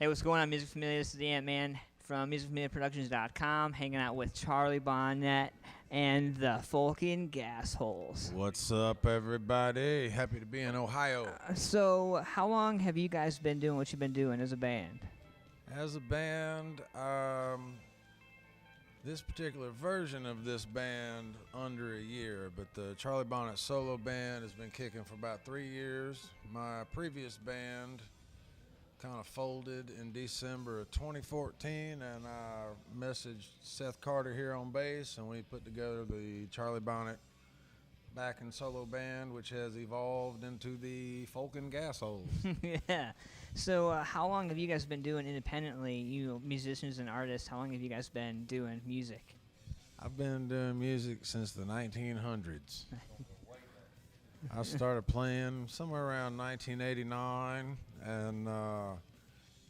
Hey, what's going on, Music Familia? This is the Ant-Man from MusicFamiliaProductions.com, hanging out with Charlie Bonnet and the Folkin Gasholes. What's up, everybody? Happy to be in Ohio. So, how long have you guys been doing what you've been doing as a band? As a band, this particular version of this band, under a year, but the Charlie Bonnet solo band has been kicking for about 3 years. My previous band kind of folded in December of 2014, and I messaged Seth Carter here on bass, and we put together the Charlie Bonnet backing solo band, which has evolved into the Folkin Gasholes. Yeah. So, how long have you guys been doing independently, you musicians and artists? How long have you guys been doing music? I've been doing music since the 1900s. I started playing somewhere around 1989, and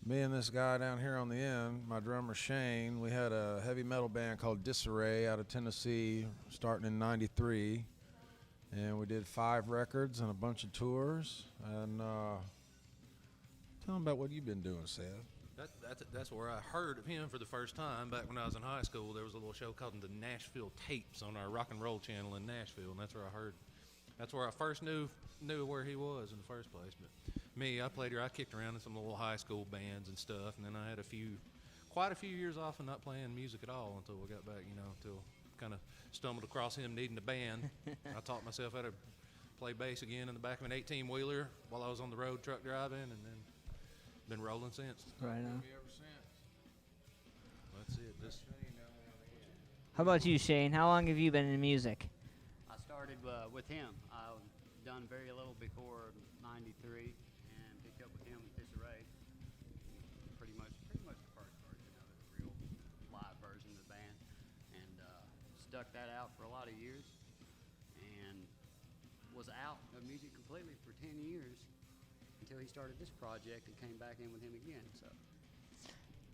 me and this guy down here on the end, my drummer Shane, we had a heavy metal band called Disarray out of Tennessee starting in '93, and we did 5 records and a bunch of tours. And tell them about what you've been doing, Seth. That's where I heard of him for the first time. Back when I was in high school, there was a little show called the Nashville Tapes on our rock and roll channel in Nashville, and that's where I heard. That's where I first knew where he was in the first place. But me, I played here. I kicked around in some little high school bands and stuff, and then I had quite a few years off of not playing music at all until we got back. Until kind of stumbled across him needing a band. I taught myself how to play bass again in the back of an 18-wheeler while I was on the road truck driving, and then been rolling since. Right on. Ever since. That's it. How about you, Shane? How long have you been in music? I started with him. I've done very little before '93 and picked up with him with Disarray. Pretty much the first version of it, the real live version of the band, and stuck that out for a lot of years, and was out of music completely for 10 years until he started this project and came back in with him again.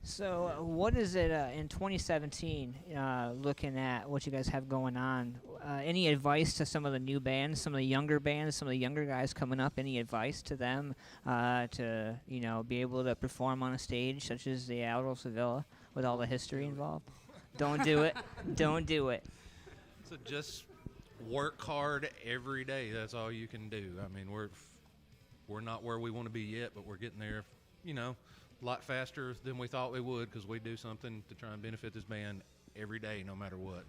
So, what is it in 2017, looking at what you guys have going on? Any advice to some of the new bands, some of the younger bands, some of the younger guys coming up? Any advice to them to, be able to perform on a stage such as the Aldo Sevilla with all the history involved? Don't do it. Don't do it. So just work hard every day. That's all you can do. I mean, we're not where we want to be yet, but we're getting there, a lot faster than we thought we would, because we do something to try and benefit this band every day, no matter what.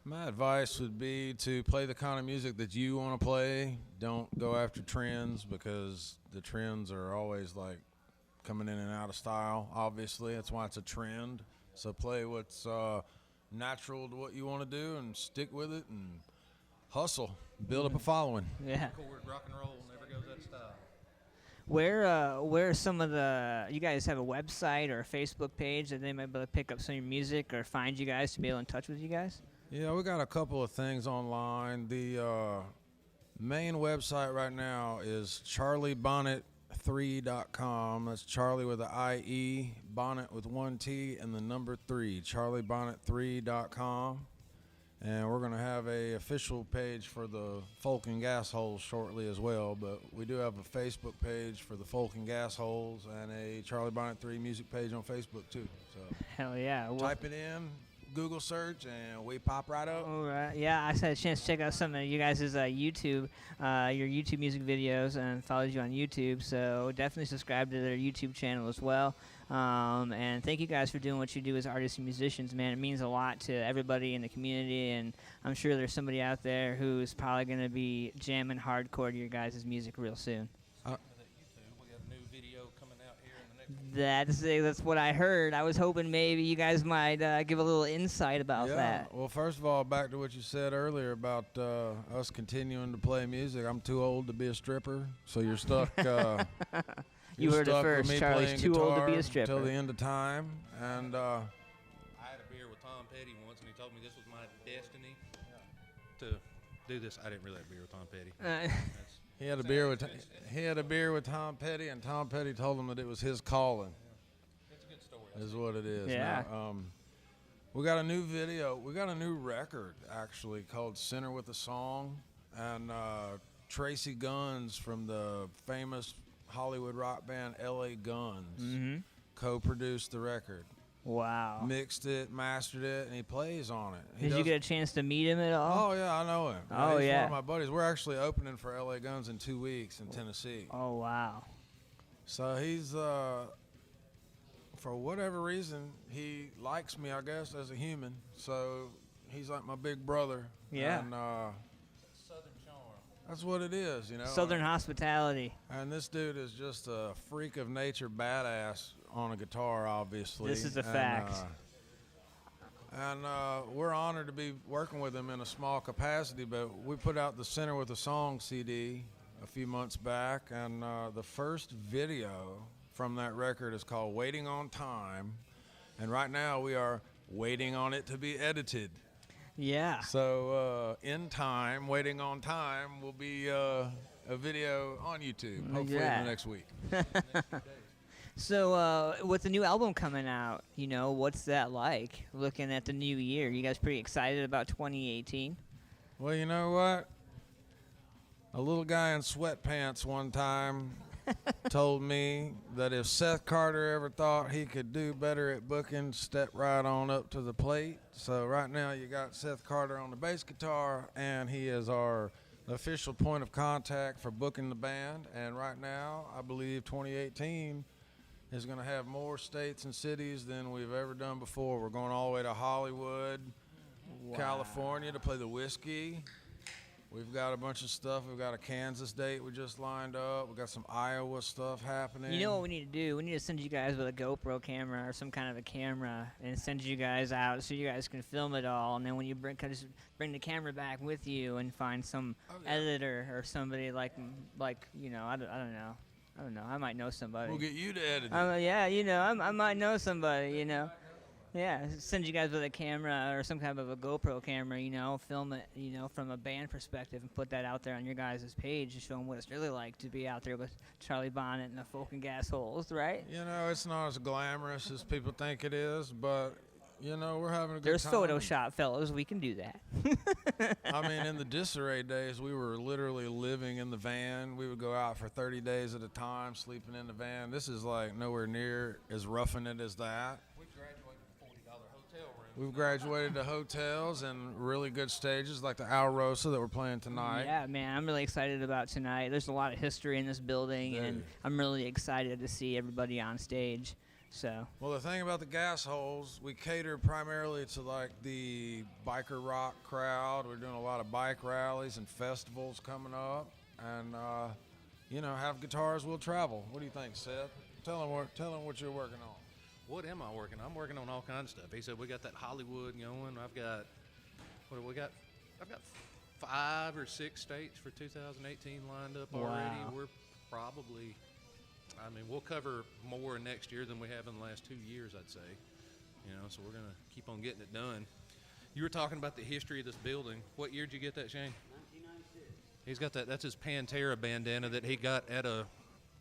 My advice would be to play the kind of music that you want to play. Don't go after trends, because the trends are always like coming in and out of style. Obviously, that's why it's a trend. So play what's natural to what you want to do and stick with it and hustle. Build up a following. Yeah. Chord rock and roll never goes out of style. Where are some of you guys have a website or a Facebook page that they might be able to pick up some of your music or find you guys to be able in touch with you guys? Yeah, we got a couple of things online. The main website right now is charliebonnet3.com. That's Charlie with an I-E, Bonnet with 1 T, and the number 3, charliebonnet3.com. And we're going to have a official page for the Folkin Gasholes shortly as well. But we do have a Facebook page for the Folkin Gasholes and a Charlie Bonnet 3 music page on Facebook too. So Hell yeah. type it in, Google search, and we pop right up. All right. Yeah, I had a chance to check out some of you guys' YouTube, your YouTube music videos, and followed you on YouTube. So definitely subscribe to their YouTube channel as well. And thank you guys for doing what you do as artists and musicians, man. It means a lot to everybody in the community, and I'm sure there's somebody out there who's probably going to be jamming hardcore to your guys' music real soon. We got a new video coming out here in the next That's what I heard. I was hoping maybe you guys might give a little insight about that. Well, first of all, back to what you said earlier about us continuing to play music. I'm too old to be a stripper, so you're stuck. You heard it first. Charlie's too old to be a stripper. Till the end of time. And I had a beer with Tom Petty once, and he told me this was my destiny to do this. I didn't really have a beer with Tom Petty. He had a beer with Tom Petty, and Tom Petty told him that it was his calling. Yeah. It's a good story. Is what it is. Yeah. Now, we got a new video. We got a new record actually called "Center with a Song," and Tracy Guns from the famous Hollywood rock band LA Guns. Mm-hmm. Co-produced the record. Wow. Mixed it, mastered it, and he plays on it. Did you get a chance to meet him at all? Oh, yeah, I know him. Oh, he's yeah. one of my buddies. We're actually opening for LA Guns in 2 weeks in Tennessee. Oh, wow. So he's, for whatever reason, he likes me, I guess, as a human. So he's like my big brother. Yeah. And Southern charm. that's what it is, you know. Southern hospitality. And this dude is just a freak of nature badass on a guitar, obviously. This is a fact. And we're honored to be working with him in a small capacity, but we put out the Center with a Song CD a few months back, and the first video from that record is called Waiting on Time, and right now we are waiting on it to be edited. Yeah. So in time, Waiting on Time will be a video on YouTube, hopefully in Yeah. the next week. So with the new album coming out, you know, what's that like, looking at the new year? You guys pretty excited about 2018? Well, you know what? A little guy in sweatpants one time told me that if Seth Carter ever thought he could do better at booking, step right on up to the plate. So right now you got Seth Carter on the bass guitar, and he is our official point of contact for booking the band. And right now, I believe 2018 is going to have more states and cities than we've ever done before. We're going all the way to Hollywood, California to play the Whiskey. We've got a bunch of stuff. We've got a Kansas date we just lined up. We've got some Iowa stuff happening. You know what we need to do? We need to send you guys with a GoPro camera or some kind of a camera and send you guys out so you guys can film it all. And then when you just bring the camera back with you and find some editor or somebody like you know, I don't know. I don't know. I might know somebody. We'll get you to edit it. Yeah, you know, I might know somebody, you know. Yeah, send you guys with a camera or some kind of a GoPro camera, you know, film it, you know, from a band perspective and put that out there on your guys' page to show them what it's really like to be out there with Charlie Bonnet and the Folkin Gasholes, right? You know, it's not as glamorous as people think it is, but, you know, we're having a good There's time. Photoshop, fellas. We can do that. I mean, in the disarray days, we were literally living in the van. We would go out for 30 days at a time, sleeping in the van. This is like nowhere near as roughing it as that. We've graduated to hotels and really good stages like the Alrosa that we're playing tonight. Yeah, man, I'm really excited about tonight. There's a lot of history in this building, and I'm really excited to see everybody on stage. So. Well, the thing about the Gasholes, we cater primarily to like the biker rock crowd. We're doing a lot of bike rallies and festivals coming up, and you know, have guitars will travel. What do you think, Seth? Tell them what you're working on. What am I working on? I'm working on all kinds of stuff. He said we got that Hollywood going. I've got 5 or 6 states for 2018 lined up already. Wow. We're probably, I mean, we'll cover more next year than we have in the last 2 years, I'd say. You know, so we're gonna keep on getting it done. You were talking about the history of this building. What year did you get that, Shane? 1996. He's got that. That's his Pantera bandana that he got at a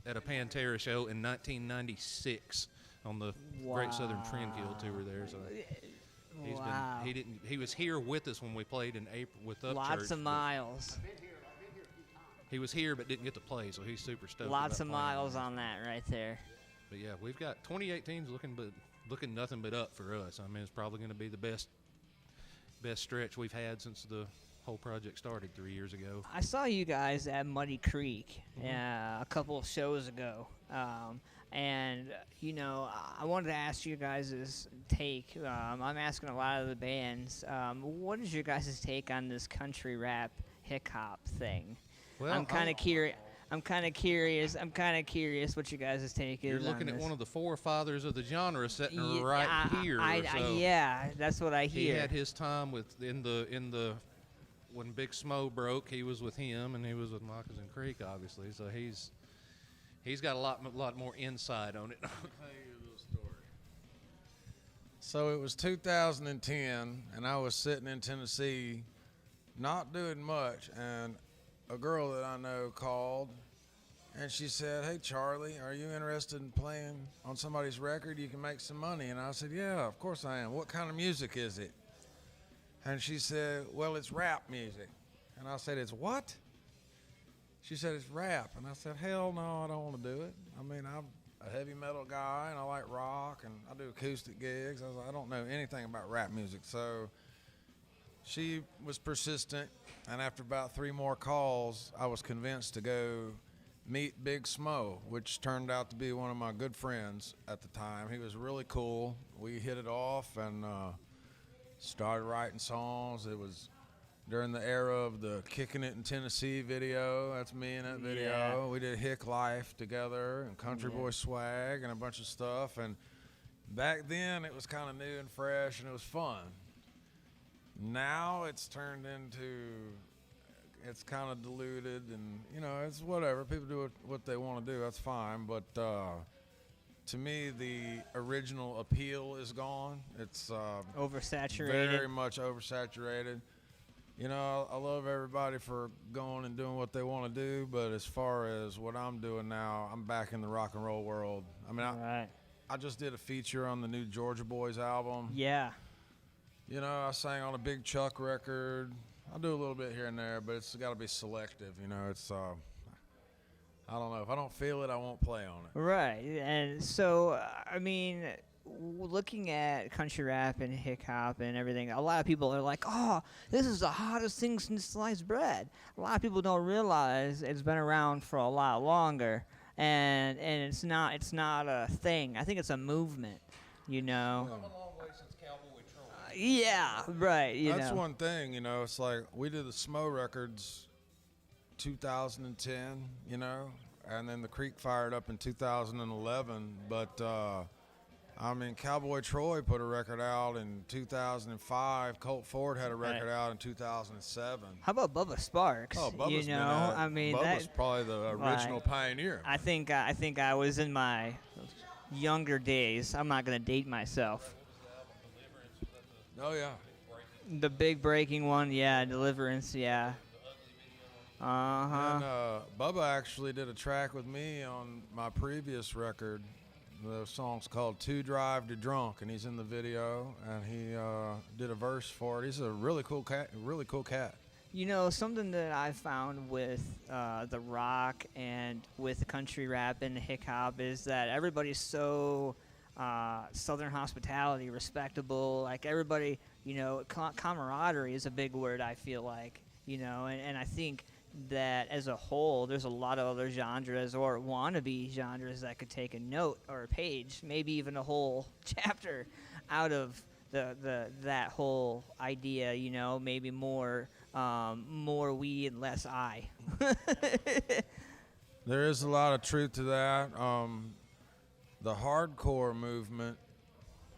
Pantera show in 1996. On the Great Southern Trendkill tour there, so he was here with us when we played in April with Upchurch. Lots of miles. He was here but didn't get to play, so he's super stoked. Lots of about playing miles on that right there. But yeah, we've got 2018's looking nothing but up for us. I mean, it's probably going to be the best stretch we've had since the whole project started 3 years ago. I saw you guys at Muddy Creek a couple of shows ago. And, you know, I wanted to ask you guys' take. I'm asking a lot of the bands. What is your guys' take on this country rap hip-hop thing? Well, I'm kind of curious. I'm kind of curious what you guys' take is. You're looking on at this. one of the forefathers of the genre sitting here. Yeah, that's what I hear. He had his time in the when Big Smo broke. He was with him, and he was with Moccasin Creek, obviously. So he's got a lot more insight on it. I'll tell you a little story. So it was 2010, and I was sitting in Tennessee, not doing much, and a girl that I know called, and she said, "Hey, Charlie, are you interested in playing on somebody's record? You can make some money." And I said, "Yeah, of course I am. What kind of music is it?" And she said, "Well, it's rap music." And I said, "It's what?" she said, it's rap. And I said, hell no, I don't want to do it. I mean, I'm a heavy metal guy, and I like rock, and I do acoustic gigs. I was like, I don't know anything about rap music. So she was persistent, and after about 3 more calls, I was convinced to go meet Big Smo, which turned out to be one of my good friends at the time. He was really cool. We hit it off and started writing songs. It was during the era of the Kicking It in Tennessee video. That's me in that video. Yeah. We did Hick Life together and Country Boy Swag and a bunch of stuff. And back then it was kind of new and fresh and it was fun. Now it's turned into, it's kind of diluted and, you know, it's whatever. People do what they want to do. That's fine. But to me, the original appeal is gone. It's Oversaturated. very much oversaturated. You know, I love everybody for going and doing what they want to do, but as far as what I'm doing now, I'm back in the rock and roll world. I mean, Right. I just did a feature on the new Georgia Boys album. Yeah. You know, I sang on a Big Chuck record. I do a little bit here and there, but it's got to be selective. You know, it's, I don't know. If I don't feel it, I won't play on it. Right. And so, I mean, looking at country rap and hip hop and everything, a lot of people are like, oh, this is the hottest thing since sliced bread. A lot of people don't realize it's been around for a lot longer. And it's not a thing. I think it's a movement, you know. Come a long way since Cowboy Troy. Yeah, right. That's one thing, you know. It's like we did the Smo records 2010, you know, and then the Creek fired up in 2011. But I mean, Cowboy Troy put a record out in 2005. Colt Ford had a record out in 2007. How about Bubba Sparks? Oh, Bubba's you been know, at, I mean, Bubba's probably the original pioneer. I think I was in my younger days. I'm not gonna date myself. Oh yeah. The big breaking one, yeah, Deliverance, yeah. And Bubba actually did a track with me on my previous record. The song's called "To Drive to Drunk," and he's in the video, and he did a verse for it. He's a really cool cat. Really cool cat. You know, something that I found with the rock and with the country rap and the hip hop is that everybody's so Southern hospitality, respectable. Like everybody, you know, camaraderie is a big word. I feel like, you know, and I think that as a whole, there's a lot of other genres or wannabe genres that could take a note or a page, maybe even a whole chapter out of that whole idea. You know, maybe more we and less I. There is a lot of truth to that. The hardcore movement,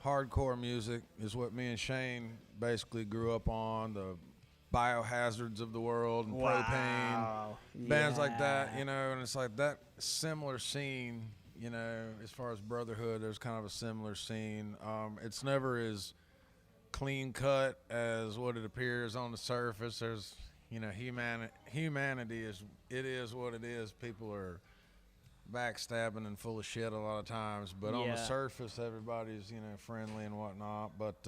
hardcore music, is what me and Shane basically grew up on. The Biohazards of the world and Propane, bands like that, you know, and it's like that similar scene, you know, as far as brotherhood, there's kind of a similar scene. It's never as clean cut as what it appears on the surface. There's, you know, humanity is what it is. People are backstabbing and full of shit a lot of times, but on the surface, everybody's, you know, friendly and whatnot. But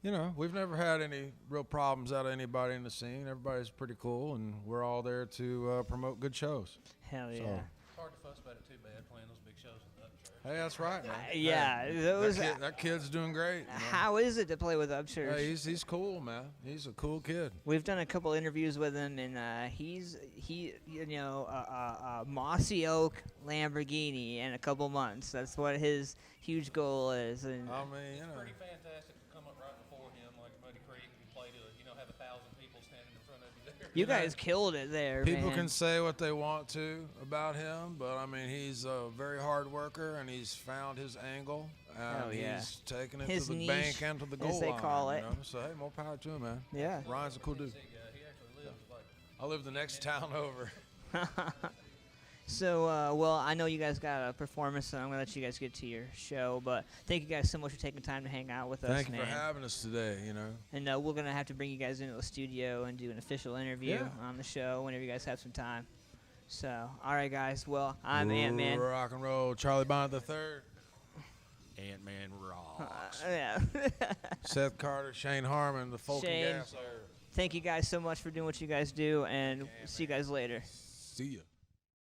you know, we've never had any real problems out of anybody in the scene. Everybody's pretty cool, and we're all there to promote good shows. Hell yeah. So. It's hard to fuss about it too bad playing those big shows with Upchurch. Hey, that's right, man. Yeah, Hey, those. that kid's doing great. You know? How is it to play with Upchurch? Hey, he's cool, man. He's a cool kid. We've done a couple interviews with him, and he you know, Mossy Oak Lamborghini in a couple months. That's what his huge goal is. And I mean, you know. Pretty fantastic to come up right before him, like Muddy Creek, and play to, you know, have 1,000 people standing in front of you there. you guys killed it there, People man. can say what they want to about him, but I mean, he's a very hard worker, and he's found his angle, and he's taking it His to the niche, bank and to the goal as they line. call You it. know? So hey, more power to him, man. Yeah. Ryan's a cool dude. He actually lives like I live the next town over. So, well, I know you guys got a performance, so I'm gonna let you guys get to your show. But thank you guys so much for taking time to hang out with us, Thank you man. for having us today. You know. And we're gonna have to bring you guys into the studio and do an official interview on the show whenever you guys have some time. So, all right, guys. Well, I'm Ant-Man. Rock and roll. Charlie Bonnet III. Ant-Man rocks. Yeah. Seth Carter, Shane Harmon, the Folkin Shane. Gasholes. Thank you guys so much for doing what you guys do, and see you guys later. See ya.